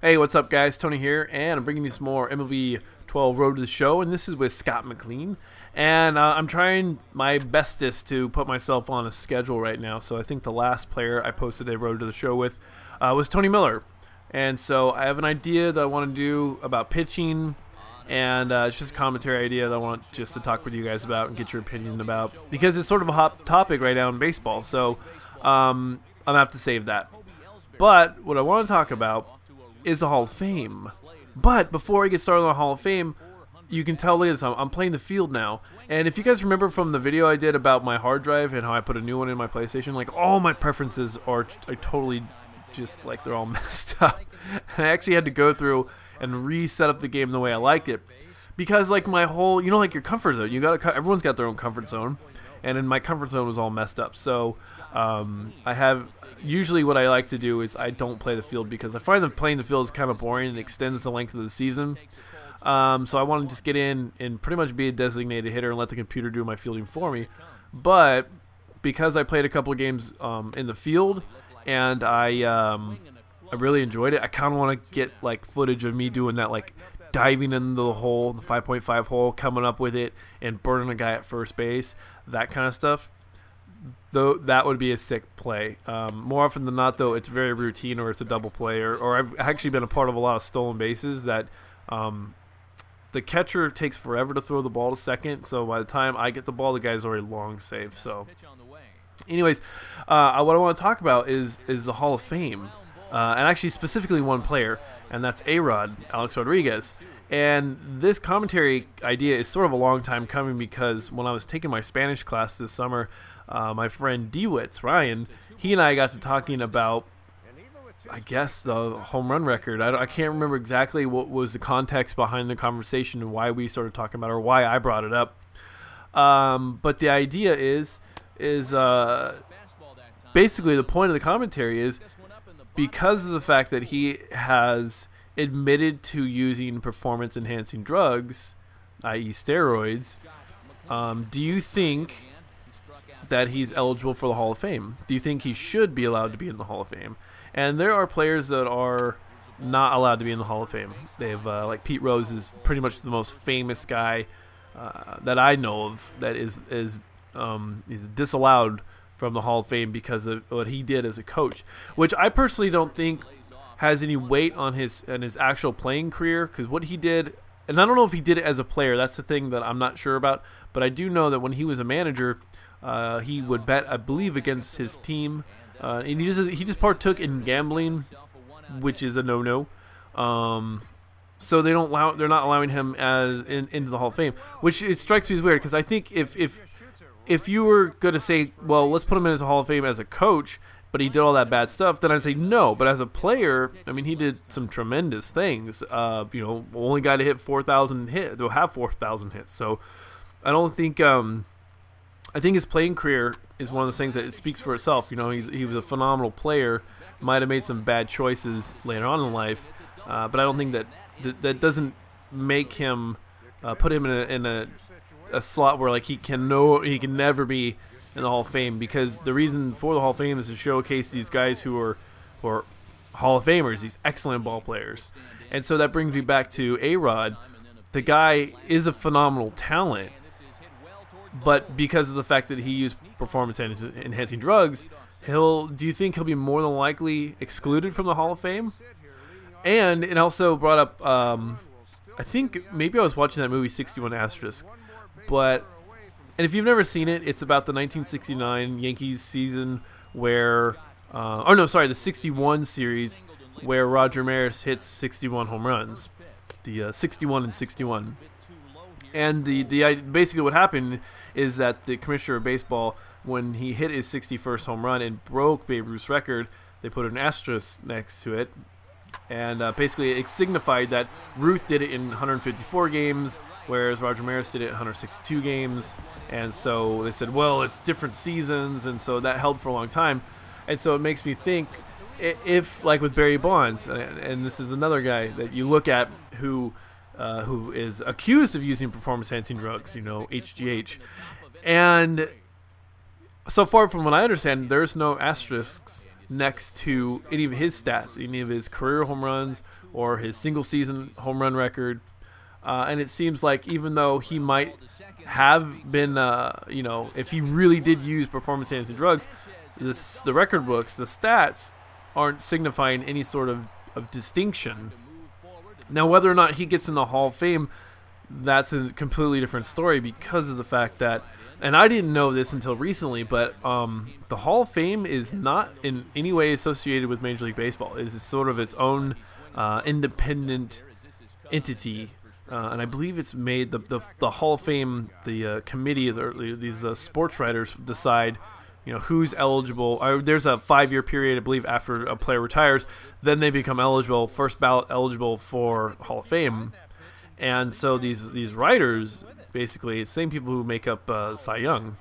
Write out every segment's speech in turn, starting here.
Hey, what's up, guys? Tony here, and I'm bringing you some more MLB 12 Road to the Show, and this is with Scott McLean. And I'm trying my bestest to put myself on a schedule right now. So I think the last player I posted a Road to the Show with was Tony Miller. And so I have an idea that I want to do about pitching, and it's just a commentary idea that I want just to talk with you guys about and get your opinion about, because it's sort of a hot topic right now in baseball. So I'm going to have to save that. But what I want to talk about is the Hall of Fame. But before I get started on the Hall of Fame, you can tell later I'm playing the field now. And if you guys remember from the video I did about my hard drive and how I put a new one in my PlayStation, like, all my preferences are totally just like they're all messed up. And I actually had to go through and reset up the game the way I liked it, because like my whole, you know, like your comfort zone, everyone's got their own comfort zone, and in my comfort zone was all messed up. So I have, usually what I like to do is I don't play the field, because I find that playing the field is kind of boring and extends the length of the season. So I want to just get in and pretty much be a designated hitter and let the computer do my fielding for me. But because I played a couple of games in the field, and I really enjoyed it, I kind of want to get like footage of me doing that, like diving into the hole, the 5.5 hole, coming up with it and burning a guy at first base, that kind of stuff. Though that would be a sick play. More often than not, though, it's very routine, or it's a double play, or I've actually been a part of a lot of stolen bases that the catcher takes forever to throw the ball to second, so by the time I get the ball, the guy's already long safe. So anyways, what I want to talk about is the Hall of Fame, and actually specifically one player, and that's A-Rod, Alex Rodriguez. And this commentary idea is sort of a long time coming, because when I was taking my Spanish class this summer, my friend DeWitz, Ryan, he and I got to talking about, I guess, the home run record. I can't remember exactly what was the context behind the conversation and why we started talking about it, or why I brought it up. But the idea is basically the point of the commentary is, because of the fact that he has admitted to using performance-enhancing drugs, i.e. steroids, do you think that he's eligible for the Hall of Fame? Do you think he should be allowed to be in the Hall of Fame? And there are players that are not allowed to be in the Hall of Fame. They have like Pete Rose is pretty much the most famous guy that I know of that is disallowed from the Hall of Fame because of what he did as a coach, which I personally don't think has any weight on his actual playing career, because what he did, and I don't know if he did it as a player, that's the thing that I'm not sure about, but I do know that when he was a manager, he would bet, I believe, against his team, and he just partook in gambling, which is a no-no. So they're not allowing him into the Hall of Fame, which it strikes me as weird, because I think if you were going to say, well, let's put him in as a Hall of Fame as a coach, but he did all that bad stuff, then I'd say no. But as a player, I mean, he did some tremendous things. You know, only guy to hit 4,000 hits, to have 4,000 hits. So I don't think. I think his playing career is one of those things that it speaks for itself. You know, he was a phenomenal player. Might have made some bad choices later on in life, but I don't think that doesn't make him put him in a slot where like he can never be in the Hall of Fame, because the reason for the Hall of Fame is to showcase these guys who are Hall of Famers, these excellent ball players. And so that brings me back to A-Rod. The guy is a phenomenal talent, but because of the fact that he used performance-enhancing drugs, do you think he'll be more than likely excluded from the Hall of Fame? And it also brought up, I think maybe I was watching that movie 61 Asterisk, and if you've never seen it, it's about the 1969 Yankees season where, the 61 series where Roger Maris hits 61 home runs, the 61 and 61. And basically what happened is that the commissioner of baseball, when he hit his 61st home run and broke Babe Ruth's record, they put an asterisk next to it. And basically it signified that Ruth did it in 154 games, whereas Roger Maris did it in 162 games. And so they said, well, it's different seasons, and so that held for a long time. And so it makes me think, if, like with Barry Bonds, and this is another guy that you look at who is accused of using performance-enhancing drugs, you know, HGH. And so far from what I understand, there's no asterisks next to any of his stats, any of his career home runs or his single season home run record. And it seems like even though he might have been, you know, if he really did use performance-enhancing drugs, the record books, the stats, aren't signifying any sort of distinction. Now, whether or not he gets in the Hall of Fame, that's a completely different story because of the fact that, and I didn't know this until recently, but the Hall of Fame is not in any way associated with Major League Baseball. It is sort of its own independent entity. And I believe it's made, the Hall of Fame, the committee, these sports writers decide, you know, who's eligible. There's a 5-year period, I believe, after a player retires. Then they become eligible, first ballot eligible for Hall of Fame. And so these writers, basically, it's the same people who make up Cy Young.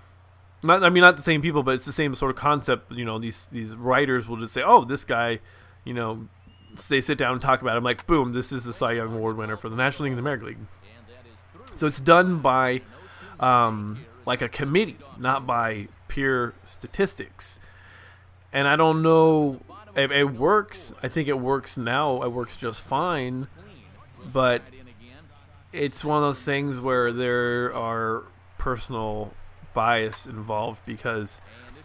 Not the same people, but it's the same sort of concept. You know, these writers will just say, oh, this guy, you know, they sit down and talk about him, like, boom, this is the Cy Young Award winner for the National League and the American League. So it's done by like a committee, not by pure statistics. And I don't know, it works. I think it works now. It works just fine. But it's one of those things where there are personal bias involved, because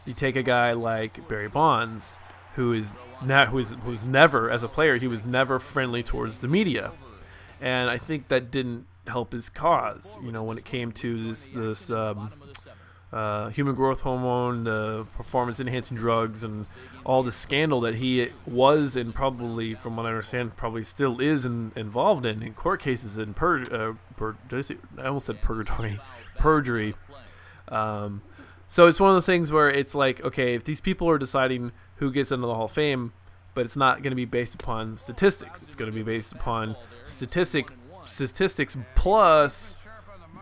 you take a guy like Barry Bonds, who's never, as a player, he was never friendly towards the media, and I think that didn't help his cause. You know, when it came to this human growth hormone, the performance-enhancing drugs, and all the scandal that he was, and probably, from what I understand, probably still is involved in court cases and I almost said purgatory, perjury. So it's one of those things where it's like, okay, if these people are deciding who gets into the Hall of Fame, but it's not going to be based upon statistics. It's going to be based upon statistics plus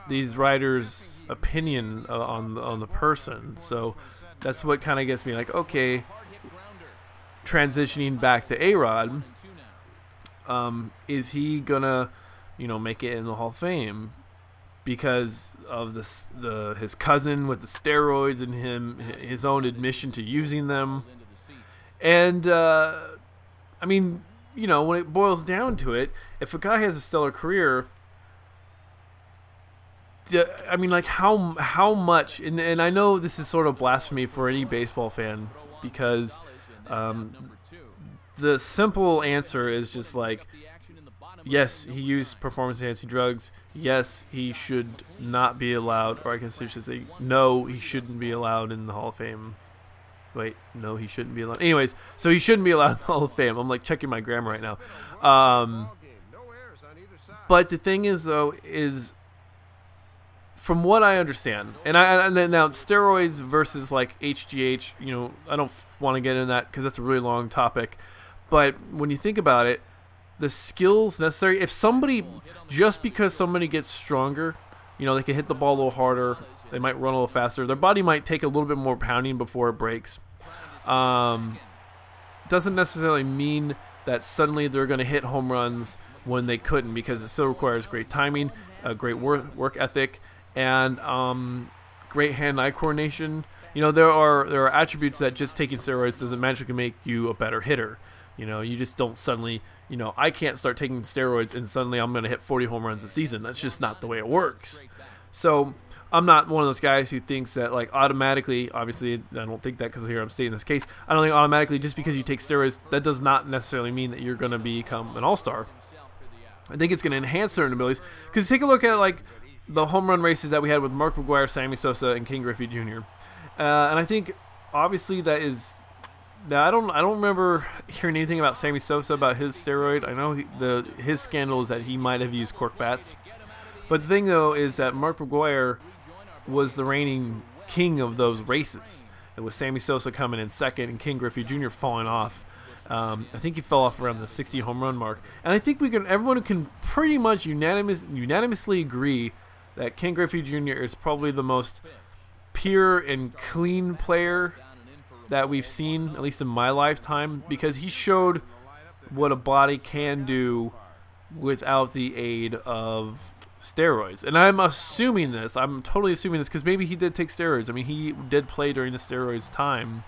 these writers' opinion on the person. So that's what kind of gets me like, okay, transitioning back to A-Rod, is he gonna, you know, make it in the Hall of Fame because of his cousin with the steroids and his own admission to using them? And I mean, you know, when it boils down to it, if a guy has a stellar career, I mean, like, how much, and I know this is sort of blasphemy for any baseball fan, because the simple answer is just like, yes, he used performance-enhancing drugs. Yes, he should not be allowed, or I guess I should say, no, he shouldn't be allowed in the Hall of Fame. Wait, no, he shouldn't be allowed. Anyways, so he shouldn't be allowed in the Hall of Fame. I'm like checking my grammar right now. But the thing is, though, is from what I understand, and now steroids versus like HGH, you know, I don't want to get into that because that's a really long topic. But when you think about it, the skills necessary, if somebody, just because somebody gets stronger, you know, they can hit the ball a little harder, they might run a little faster, their body might take a little bit more pounding before it breaks. Doesn't necessarily mean that suddenly they're going to hit home runs when they couldn't, because it still requires great timing, great work ethic, and great hand-eye coordination. You know, there are attributes that just taking steroids doesn't magically make you a better hitter. You know, you just don't suddenly, you know, I can't start taking steroids and suddenly I'm going to hit 40 home runs a season. That's just not the way it works. So I'm not one of those guys who thinks that, like, automatically, obviously I don't think that because here I'm stating this case, I don't think automatically just because you take steroids, that does not necessarily mean that you're going to become an all-star. I think it's going to enhance certain abilities, because take a look at, like, the home run races that we had with Mark McGwire, Sammy Sosa, and King Griffey Jr. And I think obviously that is, now I don't remember hearing anything about Sammy Sosa about his steroid. I know his scandal is that he might have used cork bats, but the thing though is that Mark McGwire was the reigning king of those races. It was Sammy Sosa coming in second and King Griffey Jr. falling off. I think he fell off around the 60 home run mark, and I think everyone can pretty much unanimously agree that King Griffey Jr. is probably the most pure and clean player that we've seen, at least in my lifetime, because he showed what a body can do without the aid of steroids. And I'm assuming this, I'm totally assuming this, because maybe he did take steroids. I mean, he did play during the steroids time.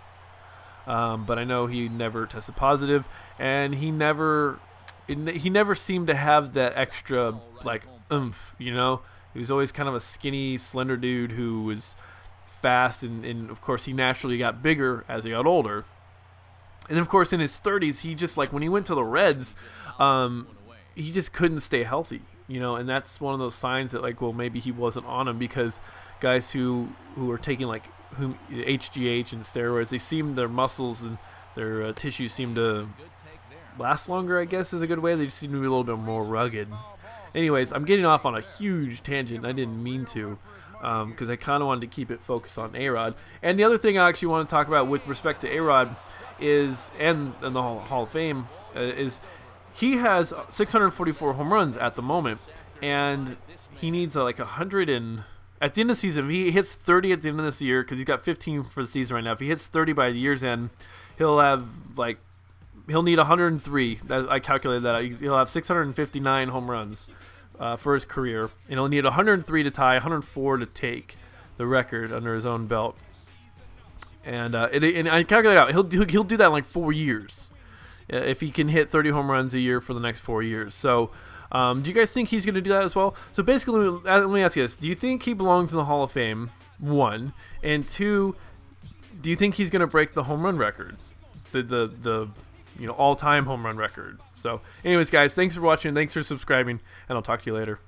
but I know he never tested positive, and he never seemed to have that extra like oomph. You know, he was always kind of a skinny, slender dude who was fast, and of course he naturally got bigger as he got older. And of course in his 30s, he just like when he went to the Reds, he just couldn't stay healthy. You know, and that's one of those signs that like, well, maybe he wasn't on him, because guys who are taking like HGH and steroids, they seem, their muscles and their tissues seem to last longer, I guess is a good way. They just seem to be a little bit more rugged. Anyways, I'm getting off on a huge tangent. I didn't mean to, because I kind of wanted to keep it focused on A-Rod. And the other thing I actually want to talk about with respect to A-Rod is, and the Hall of Fame, is he has 644 home runs at the moment, and he needs like 100 and at the end of the season. If he hits 30 at the end of this year, because he's got 15 for the season right now. If he hits 30 by the year's end, he'll need 103. I calculated that. He'll have 659 home runs for his career, and he'll need 103 to tie, 104 to take the record under his own belt. And I calculated out he'll do that in like 4 years. If he can hit 30 home runs a year for the next 4 years. So do you guys think he's going to do that as well? So basically, let me ask you this. Do you think he belongs in the Hall of Fame, 1? And 2, do you think he's going to break the home run record? The all-time home run record. So anyways, guys, thanks for watching. Thanks for subscribing, and I'll talk to you later.